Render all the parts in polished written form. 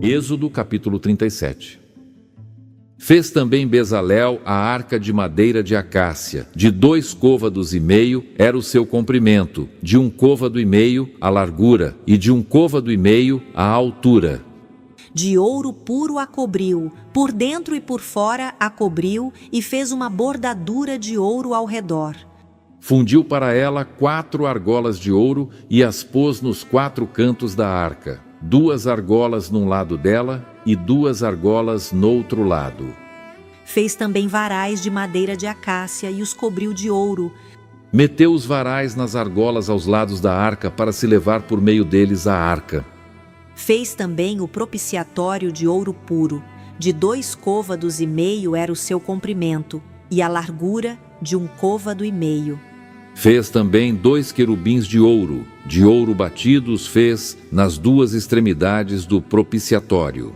Êxodo capítulo 37. Fez também Bezalel a arca de madeira de acácia, de 2 côvados e meio era o seu comprimento, de 1 côvado e meio a largura, e de 1 côvado e meio a altura. De ouro puro a cobriu, por dentro e por fora a cobriu, e fez uma bordadura de ouro ao redor. Fundiu para ela 4 argolas de ouro e as pôs nos 4 cantos da arca, 2 argolas num lado dela e 2 argolas noutro lado. Fez também varais de madeira de acácia e os cobriu de ouro. Meteu os varais nas argolas aos lados da arca para se levar por meio deles a arca. Fez também o propiciatório de ouro puro, de 2 côvados e meio era o seu comprimento, e a largura de 1 côvado e meio. Fez também 2 querubins de ouro batido os fez nas 2 extremidades do propiciatório.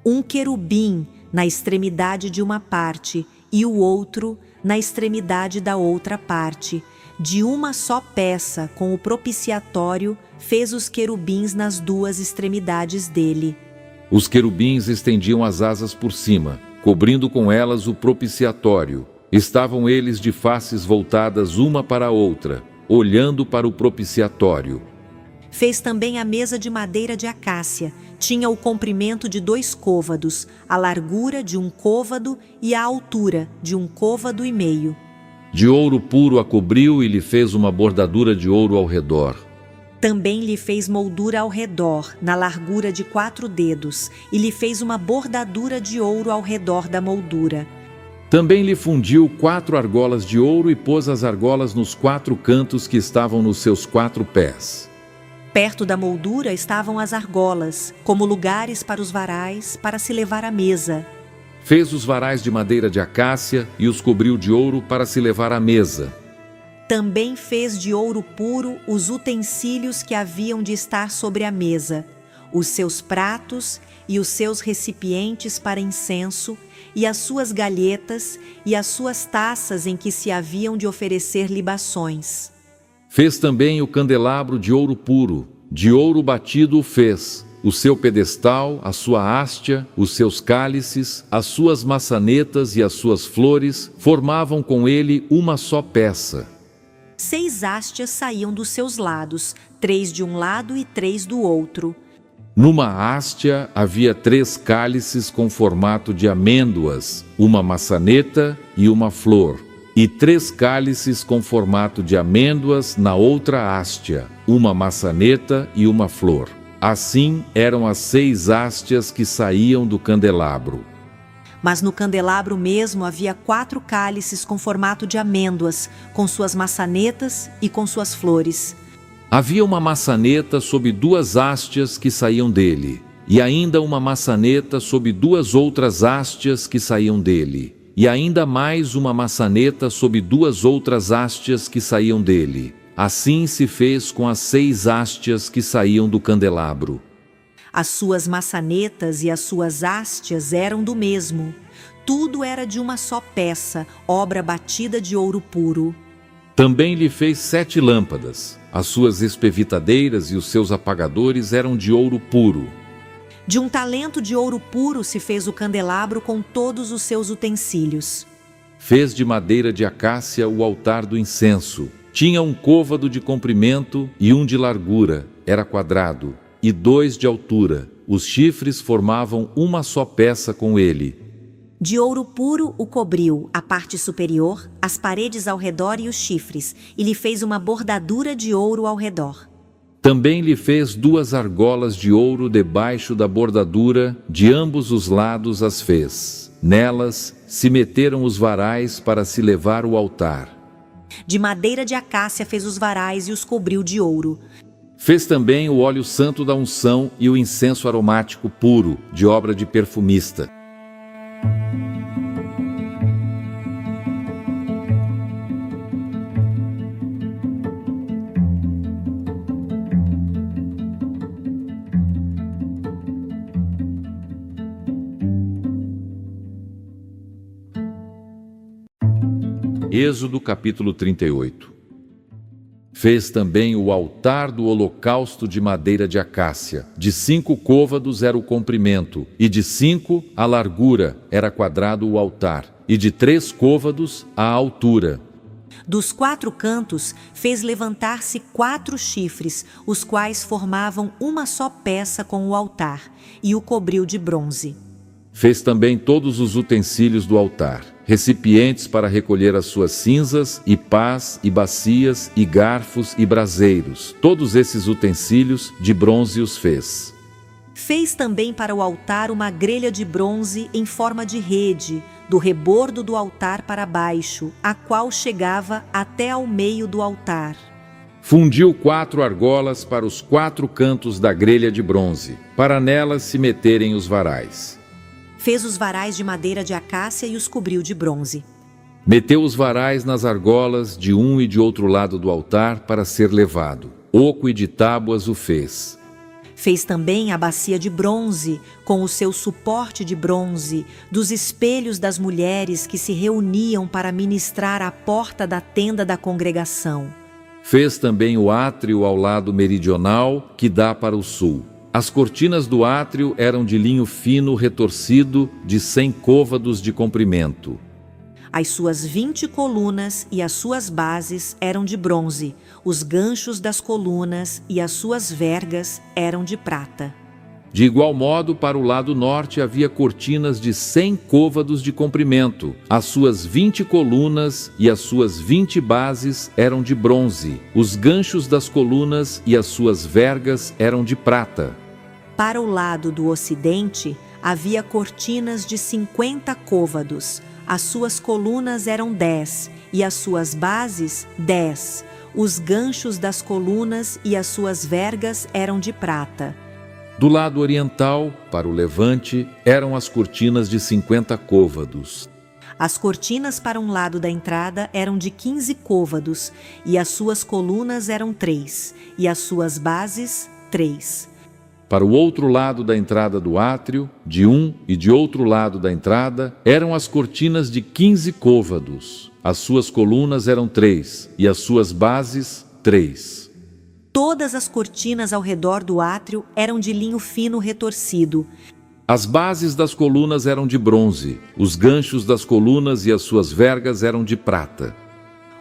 Um querubim na extremidade de uma parte, e o outro na extremidade da outra parte. De uma só peça, com o propiciatório, fez os querubins nas 2 extremidades dele. Os querubins estendiam as asas por cima, cobrindo com elas o propiciatório. Estavam eles de faces voltadas uma para a outra, olhando para o propiciatório. Fez também a mesa de madeira de acácia. Tinha o comprimento de 2 côvados, a largura de 1 côvado e a altura de 1 côvado e meio. De ouro puro a cobriu e lhe fez uma bordadura de ouro ao redor. Também lhe fez moldura ao redor, na largura de 4 dedos, e lhe fez uma bordadura de ouro ao redor da moldura. Também lhe fundiu 4 argolas de ouro e pôs as argolas nos 4 cantos que estavam nos seus 4 pés. Perto da moldura estavam as argolas, como lugares para os varais, para se levar à mesa. Fez os varais de madeira de acácia e os cobriu de ouro para se levar à mesa. Também fez de ouro puro os utensílios que haviam de estar sobre a mesa, os seus pratos e os seus recipientes para incenso, e as suas galhetas e as suas taças em que se haviam de oferecer libações. Fez também o candelabro de ouro puro, de ouro batido o fez, o seu pedestal, a sua hastia, os seus cálices, as suas maçanetas e as suas flores, formavam com ele uma só peça. 6 hastes saíam dos seus lados, 3 de um lado e 3 do outro. Numa hastia havia 3 cálices com formato de amêndoas, uma maçaneta e uma flor, e 3 cálices com formato de amêndoas na outra hastia, uma maçaneta e uma flor. Assim eram as 6 hastias que saíam do candelabro. Mas no candelabro mesmo havia 4 cálices com formato de amêndoas, com suas maçanetas e com suas flores. Havia uma maçaneta sob 2 hastias que saíam dele, e ainda uma maçaneta sob 2 outras hastias que saíam dele, e ainda mais uma maçaneta sob 2 outras hastias que saíam dele. Assim se fez com as 6 hastias que saíam do candelabro. As suas maçanetas e as suas hastias eram do mesmo. Tudo era de uma só peça, obra batida de ouro puro. Também lhe fez 7 lâmpadas. As suas espevitadeiras e os seus apagadores eram de ouro puro. De 1 talento de ouro puro se fez o candelabro com todos os seus utensílios. Fez de madeira de acácia o altar do incenso. Tinha 1 côvado de comprimento e 1 de largura, era quadrado, e 2 de altura. Os chifres formavam uma só peça com ele. De ouro puro o cobriu, a parte superior, as paredes ao redor e os chifres, e lhe fez uma bordadura de ouro ao redor. Também lhe fez 2 argolas de ouro debaixo da bordadura, de ambos os lados as fez. Nelas se meteram os varais para se levar o altar. De madeira de acácia fez os varais e os cobriu de ouro. Fez também o óleo santo da unção e o incenso aromático puro, de obra de perfumista. Êxodo capítulo 38. Fez também o altar do holocausto de madeira de acácia. De 5 côvados era o comprimento, e de 5 a largura, era quadrado o altar, e de 3 côvados a altura. Dos 4 cantos fez levantar-se 4 chifres, os quais formavam uma só peça com o altar, e o cobriu de bronze. Fez também todos os utensílios do altar, recipientes para recolher as suas cinzas, e pás, e bacias, e garfos, e braseiros. Todos esses utensílios de bronze os fez. Fez também para o altar uma grelha de bronze em forma de rede, do rebordo do altar para baixo, a qual chegava até ao meio do altar. Fundiu 4 argolas para os 4 cantos da grelha de bronze, para nelas se meterem os varais. Fez os varais de madeira de acácia e os cobriu de bronze. Meteu os varais nas argolas de um e de outro lado do altar para ser levado. Oco e de tábuas o fez. Fez também a bacia de bronze, com o seu suporte de bronze, dos espelhos das mulheres que se reuniam para ministrar à porta da tenda da congregação. Fez também o átrio ao lado meridional, que dá para o sul. As cortinas do átrio eram de linho fino retorcido, de 100 côvados de comprimento. As suas 20 colunas e as suas bases eram de bronze, os ganchos das colunas e as suas vergas eram de prata. De igual modo, para o lado norte havia cortinas de 100 côvados de comprimento. As suas 20 colunas e as suas 20 bases eram de bronze. Os ganchos das colunas e as suas vergas eram de prata. Para o lado do ocidente havia cortinas de 50 côvados. As suas colunas eram 10 e as suas bases 10. Os ganchos das colunas e as suas vergas eram de prata. Do lado oriental, para o levante, eram as cortinas de 50 côvados. As cortinas para um lado da entrada eram de 15 côvados, e as suas colunas eram 3, e as suas bases 3. Para o outro lado da entrada do átrio, de um e de outro lado da entrada, eram as cortinas de 15 côvados. As suas colunas eram 3, e as suas bases 3. Todas as cortinas ao redor do átrio eram de linho fino retorcido. As bases das colunas eram de bronze, os ganchos das colunas e as suas vergas eram de prata.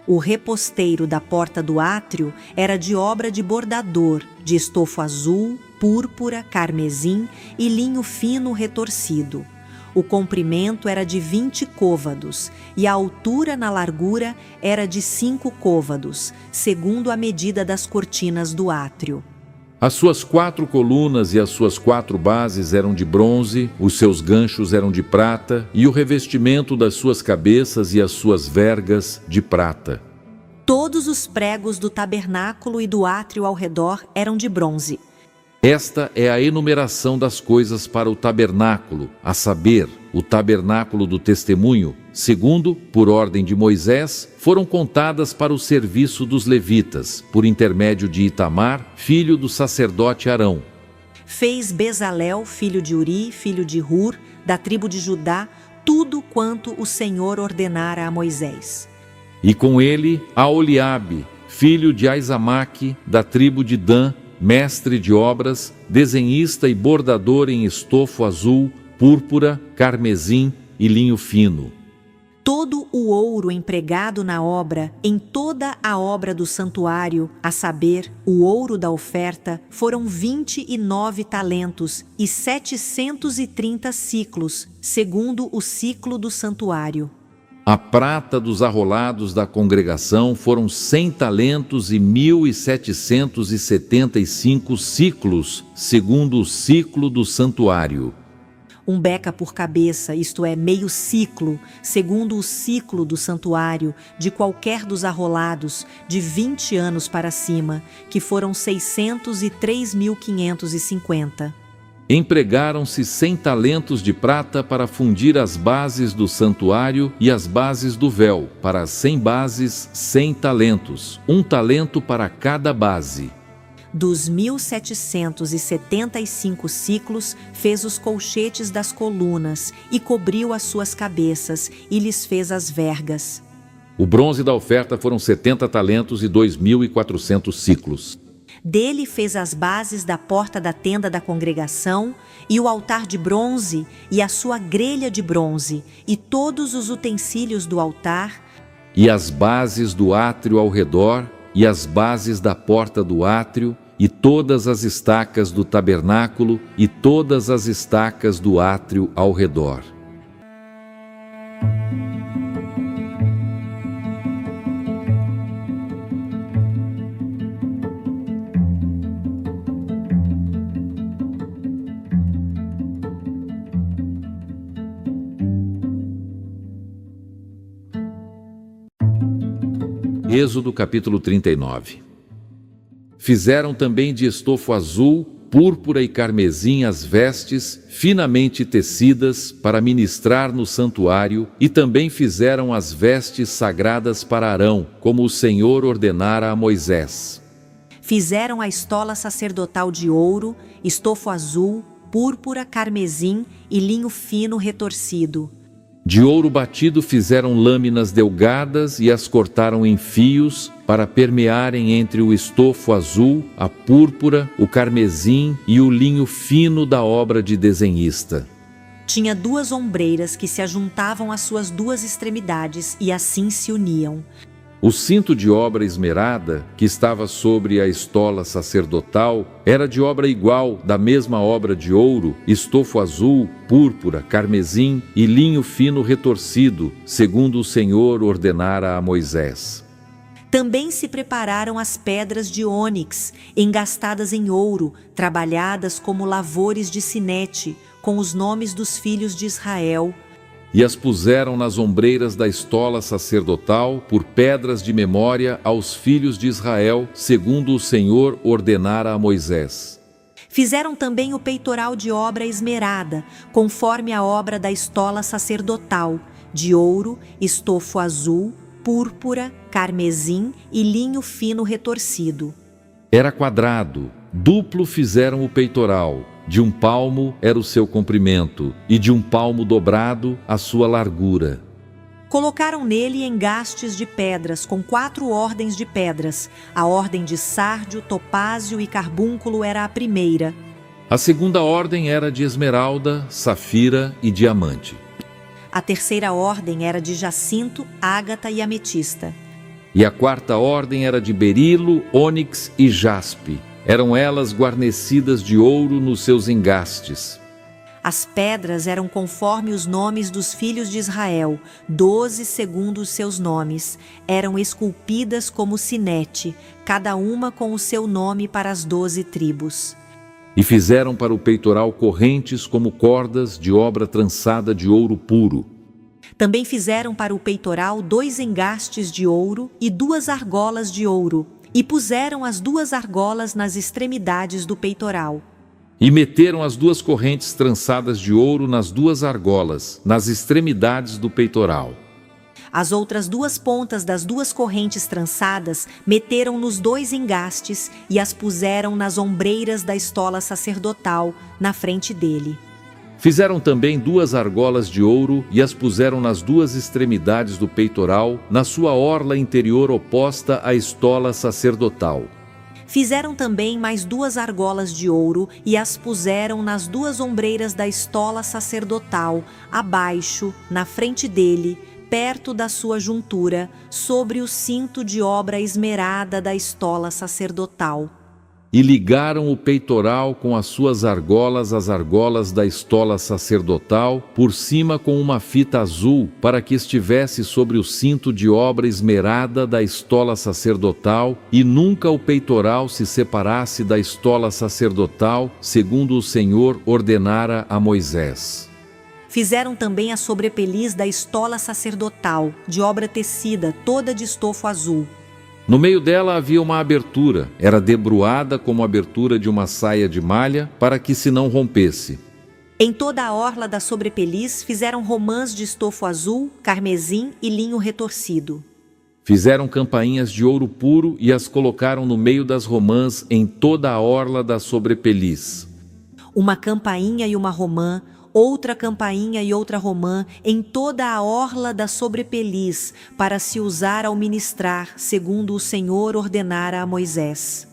O reposteiro da porta do átrio era de obra de bordador, de estofo azul, púrpura, carmesim e linho fino retorcido. O comprimento era de 20 côvados e a altura na largura era de 5 côvados, segundo a medida das cortinas do átrio. As suas 4 colunas e as suas 4 bases eram de bronze, os seus ganchos eram de prata e o revestimento das suas cabeças e as suas vergas de prata. Todos os pregos do tabernáculo e do átrio ao redor eram de bronze. Esta é a enumeração das coisas para o tabernáculo, a saber, o tabernáculo do testemunho, segundo, por ordem de Moisés, foram contadas para o serviço dos levitas, por intermédio de Itamar, filho do sacerdote Arão. Fez Bezalel, filho de Uri, filho de Hur, da tribo de Judá, tudo quanto o Senhor ordenara a Moisés. E com ele, Aholiabe, filho de Aizamaque, da tribo de Dan, mestre de obras, desenhista e bordador em estofo azul, púrpura, carmesim e linho fino. Todo o ouro empregado na obra, em toda a obra do santuário, a saber, o ouro da oferta, foram 29 talentos e 730 siclos, segundo o ciclo do santuário. A prata dos arrolados da congregação foram 100 talentos e 1.775 ciclos, segundo o ciclo do santuário. Um beca por cabeça, isto é, meio ciclo, segundo o ciclo do santuário, de qualquer dos arrolados, de 20 anos para cima, que foram 603.550. Empregaram-se 100 talentos de prata para fundir as bases do santuário e as bases do véu, para as 100 bases, 100 talentos, 1 talento para cada base. Dos 1.775 ciclos, fez os colchetes das colunas, e cobriu as suas cabeças, e lhes fez as vergas. O bronze da oferta foram 70 talentos e 2.400 siclos. Dele fez as bases da porta da tenda da congregação, e o altar de bronze, e a sua grelha de bronze, e todos os utensílios do altar, E as bases do átrio ao redor, e as bases da porta do átrio, e todas as estacas do tabernáculo, e todas as estacas do átrio ao redor. Êxodo capítulo 39. Fizeram também de estofo azul, púrpura e carmesim as vestes, finamente tecidas, para ministrar no santuário, e também fizeram as vestes sagradas para Arão, como o Senhor ordenara a Moisés. fizeram a estola sacerdotal de ouro, estofo azul, púrpura, carmesim e linho fino retorcido. De ouro batido fizeram lâminas delgadas e as cortaram em fios para permearem entre o estofo azul, a púrpura, o carmesim e o linho fino da obra de desenhista. Tinha 2 ombreiras que se ajuntavam às suas 2 extremidades e assim se uniam. O cinto de obra esmerada, que estava sobre a estola sacerdotal, era de obra igual, da mesma obra de ouro, estofo azul, púrpura, carmesim e linho fino retorcido, segundo o Senhor ordenara a Moisés. Também se prepararam as pedras de ônix, engastadas em ouro, trabalhadas como lavores de sinete, com os nomes dos filhos de Israel. E as puseram nas ombreiras da estola sacerdotal por pedras de memória aos filhos de Israel, segundo o Senhor ordenara a Moisés. Fizeram também o peitoral de obra esmerada, conforme a obra da estola sacerdotal, de ouro, estofo azul, púrpura, carmesim e linho fino retorcido. Era quadrado, duplo fizeram o peitoral. De 1 palmo era o seu comprimento, e de 1 palmo dobrado a sua largura. Colocaram nele engastes de pedras, com 4 ordens de pedras. A ordem de sárdio, topázio e carbúnculo era a primeira. A segunda ordem era de esmeralda, safira e diamante. A terceira ordem era de jacinto, ágata e ametista. E a quarta ordem era de berilo, ônix e jaspe. Eram elas guarnecidas de ouro nos seus engastes. As pedras eram conforme os nomes dos filhos de Israel, 12 segundo os seus nomes. Eram esculpidas como sinete, cada uma com o seu nome para as 12 tribos. E fizeram para o peitoral correntes como cordas de obra trançada de ouro puro. Também fizeram para o peitoral 2 engastes de ouro e 2 argolas de ouro. E puseram as 2 argolas nas extremidades do peitoral. E meteram as 2 correntes trançadas de ouro nas 2 argolas, nas extremidades do peitoral. As outras 2 pontas das 2 correntes trançadas meteram nos 2 engastes e as puseram nas ombreiras da estola sacerdotal, na frente dele. Fizeram também 2 argolas de ouro e as puseram nas 2 extremidades do peitoral, na sua orla interior oposta à estola sacerdotal. Fizeram também mais 2 argolas de ouro e as puseram nas 2 ombreiras da estola sacerdotal, abaixo, na frente dele, perto da sua juntura, sobre o cinto de obra esmerada da estola sacerdotal. E ligaram o peitoral com as suas argolas às argolas da estola sacerdotal, por cima com uma fita azul, para que estivesse sobre o cinto de obra esmerada da estola sacerdotal, e nunca o peitoral se separasse da estola sacerdotal, segundo o Senhor ordenara a Moisés. Fizeram também a sobrepeliz da estola sacerdotal, de obra tecida, toda de estofo azul. No meio dela havia uma abertura, era debruada como a abertura de uma saia de malha, para que se não rompesse. Em toda a orla da sobrepeliz fizeram romãs de estofo azul, carmesim e linho retorcido. Fizeram campainhas de ouro puro e as colocaram no meio das romãs em toda a orla da sobrepeliz. Uma campainha e uma romã, outra campainha e outra romã em toda a orla da sobrepeliz, para se usar ao ministrar, segundo o Senhor ordenara a Moisés.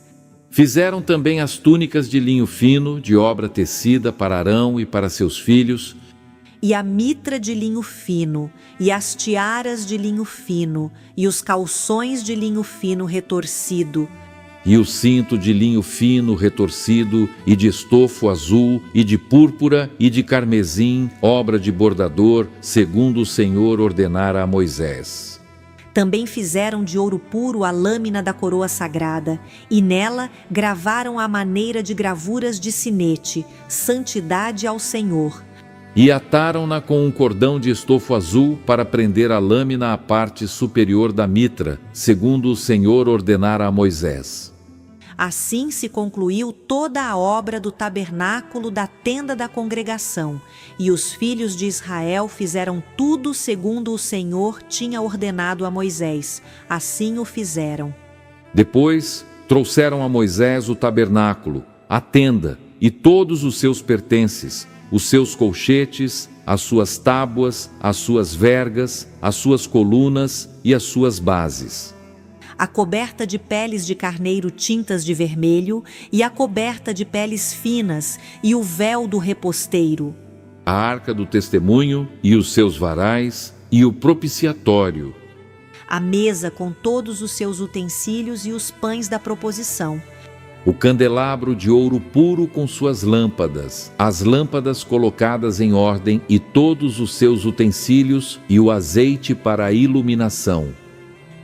Fizeram também as túnicas de linho fino, de obra tecida, para Arão e para seus filhos, E a mitra de linho fino, e as tiaras de linho fino, e os calções de linho fino retorcido, e o cinto de linho fino retorcido, e de estofo azul, e de púrpura, e de carmesim, obra de bordador, segundo o Senhor ordenara a Moisés. Também fizeram de ouro puro a lâmina da coroa sagrada, e nela gravaram a maneira de gravuras de sinete, santidade ao Senhor. E ataram-na com um cordão de estofo azul para prender a lâmina à parte superior da mitra, segundo o Senhor ordenara a Moisés. Assim se concluiu toda a obra do tabernáculo da tenda da congregação, e os filhos de Israel fizeram tudo segundo o Senhor tinha ordenado a Moisés. Assim o fizeram. Depois trouxeram a Moisés o tabernáculo, a tenda e todos os seus pertences, os seus colchetes, as suas tábuas, as suas vergas, as suas colunas e as suas bases. A coberta de peles de carneiro tintas de vermelho, e a coberta de peles finas, e o véu do reposteiro. A arca do testemunho e os seus varais e o propiciatório. A mesa com todos os seus utensílios e os pães da proposição. O candelabro de ouro puro com suas lâmpadas, as lâmpadas colocadas em ordem e todos os seus utensílios e o azeite para a iluminação.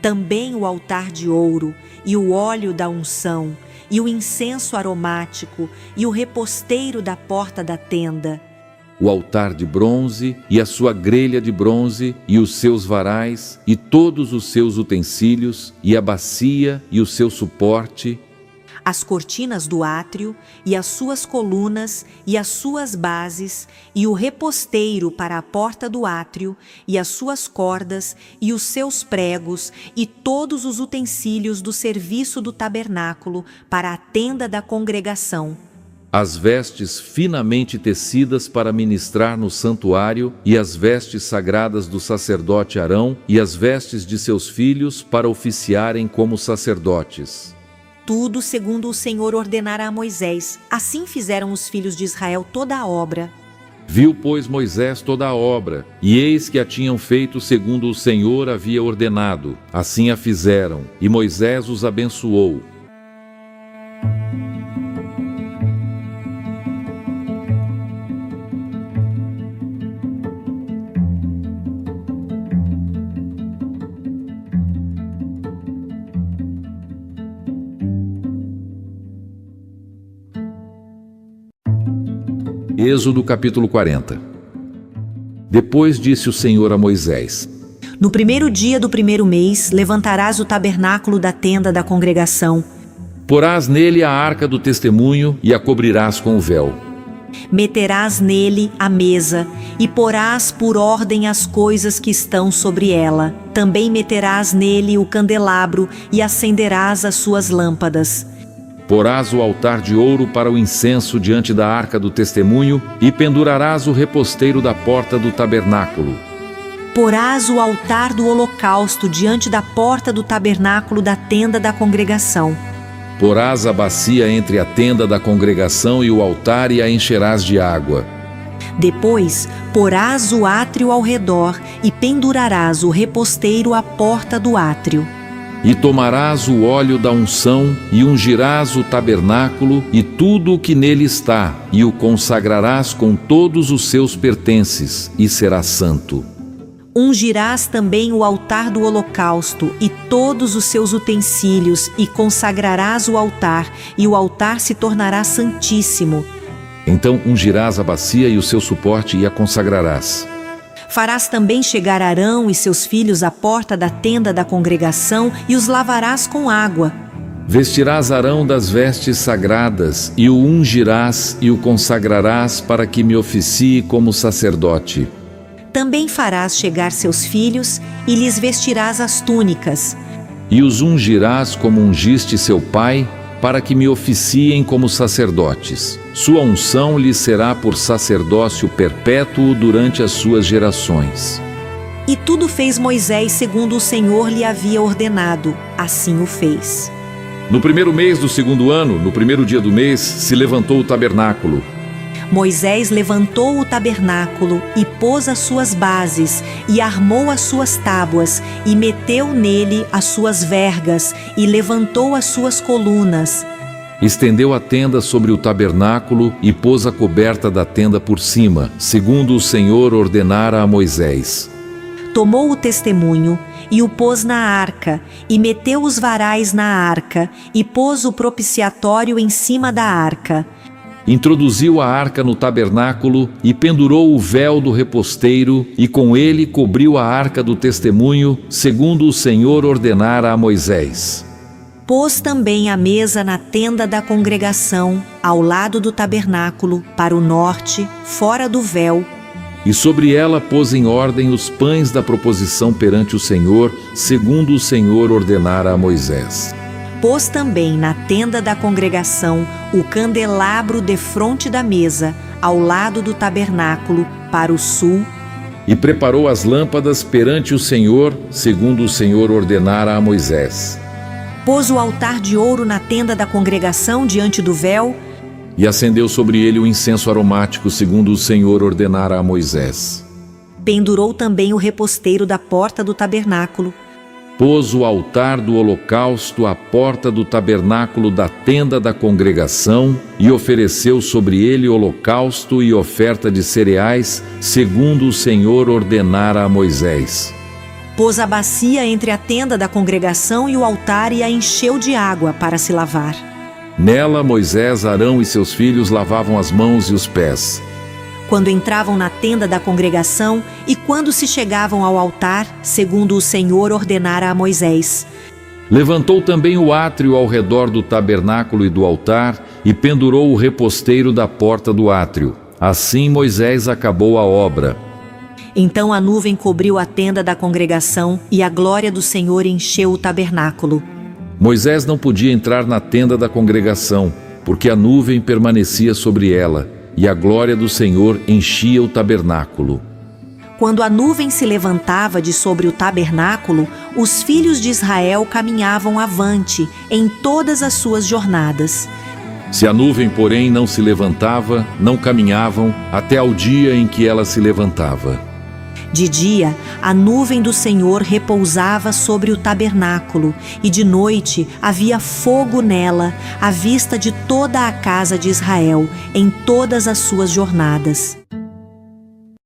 Também o altar de ouro, e o óleo da unção, e o incenso aromático, e o reposteiro da porta da tenda. O altar de bronze e a sua grelha de bronze e os seus varais e todos os seus utensílios e a bacia e o seu suporte, as cortinas do átrio, e as suas colunas, e as suas bases, e o reposteiro para a porta do átrio, e as suas cordas, e os seus pregos, e todos os utensílios do serviço do tabernáculo para a tenda da congregação. as vestes finamente tecidas para ministrar no santuário, e as vestes sagradas do sacerdote Arão, e as vestes de seus filhos para oficiarem como sacerdotes. Tudo segundo o Senhor ordenara a Moisés. Assim fizeram os filhos de Israel toda a obra. Viu, pois, Moisés toda a obra, e eis que a tinham feito segundo o Senhor havia ordenado. Assim a fizeram, e Moisés os abençoou. Êxodo capítulo 40. Depois disse o Senhor a Moisés: No primeiro dia do primeiro mês, levantarás o tabernáculo da tenda da congregação. Porás nele a arca do testemunho e a cobrirás com o véu. Meterás nele a mesa e porás por ordem as coisas que estão sobre ela. Também meterás nele o candelabro e acenderás as suas lâmpadas. Porás o altar de ouro para o incenso diante da arca do testemunho e pendurarás o reposteiro da porta do tabernáculo. Porás o altar do holocausto diante da porta do tabernáculo da tenda da congregação. Porás a bacia entre a tenda da congregação e o altar e a encherás de água. Depois, porás o átrio ao redor e pendurarás o reposteiro à porta do átrio. E tomarás o óleo da unção e ungirás o tabernáculo e tudo o que nele está, e o consagrarás com todos os seus pertences, e será santo. Ungirás também o altar do holocausto e todos os seus utensílios, e consagrarás o altar, e o altar se tornará santíssimo. Então ungirás a bacia e o seu suporte e a consagrarás. Farás também chegar Arão e seus filhos à porta da tenda da congregação e os lavarás com água. Vestirás Arão das vestes sagradas e o ungirás e o consagrarás para que me oficie como sacerdote. Também farás chegar seus filhos e lhes vestirás as túnicas. E os ungirás como ungiste seu pai, para que me oficiem como sacerdotes. Sua unção lhes será por sacerdócio perpétuo durante as suas gerações. E tudo fez Moisés segundo o Senhor lhe havia ordenado, assim o fez. No primeiro mês do segundo ano, no primeiro dia do mês, se levantou o tabernáculo. Moisés levantou o tabernáculo e pôs as suas bases, e armou as suas tábuas, e meteu nele as suas vergas, e levantou as suas colunas. Estendeu a tenda sobre o tabernáculo e pôs a coberta da tenda por cima, segundo o Senhor ordenara a Moisés. Tomou o testemunho e o pôs na arca, e meteu os varais na arca, e pôs o propiciatório em cima da arca. Introduziu a arca no tabernáculo e pendurou o véu do reposteiro, e com ele cobriu a arca do testemunho, segundo o Senhor ordenara a Moisés. Pôs também a mesa na tenda da congregação, ao lado do tabernáculo, para o norte, fora do véu, E sobre ela pôs em ordem os pães da proposição perante o Senhor, segundo o Senhor ordenara a Moisés. Pôs também na tenda da congregação o candelabro defronte da mesa, ao lado do tabernáculo, para o sul, E preparou as lâmpadas perante o Senhor, segundo o Senhor ordenara a Moisés. pôs o altar de ouro na tenda da congregação diante do véu, E acendeu sobre ele o incenso aromático, segundo o Senhor ordenara a Moisés. pendurou também o reposteiro da porta do tabernáculo, Pôs o altar do holocausto à porta do tabernáculo da tenda da congregação e ofereceu sobre ele holocausto e oferta de cereais, segundo o Senhor ordenara a Moisés. pôs a bacia entre a tenda da congregação e o altar e a encheu de água para se lavar. Nela Moisés, Arão e seus filhos lavavam as mãos e os pés. Quando entravam na tenda da congregação e quando se chegavam ao altar, segundo o Senhor ordenara a Moisés. Levantou também o átrio ao redor do tabernáculo e do altar e pendurou o reposteiro da porta do átrio. Assim Moisés acabou a obra. Então a nuvem cobriu a tenda da congregação e a glória do Senhor encheu o tabernáculo. Moisés não podia entrar na tenda da congregação, porque a nuvem permanecia sobre ela, e a glória do Senhor enchia o tabernáculo. Quando a nuvem se levantava de sobre o tabernáculo, os filhos de Israel caminhavam avante em todas as suas jornadas. Se a nuvem, porém, não se levantava, não caminhavam, até ao dia em que ela se levantava. De dia, a nuvem do Senhor repousava sobre o tabernáculo, e de noite havia fogo nela, à vista de toda a casa de Israel, em todas as suas jornadas.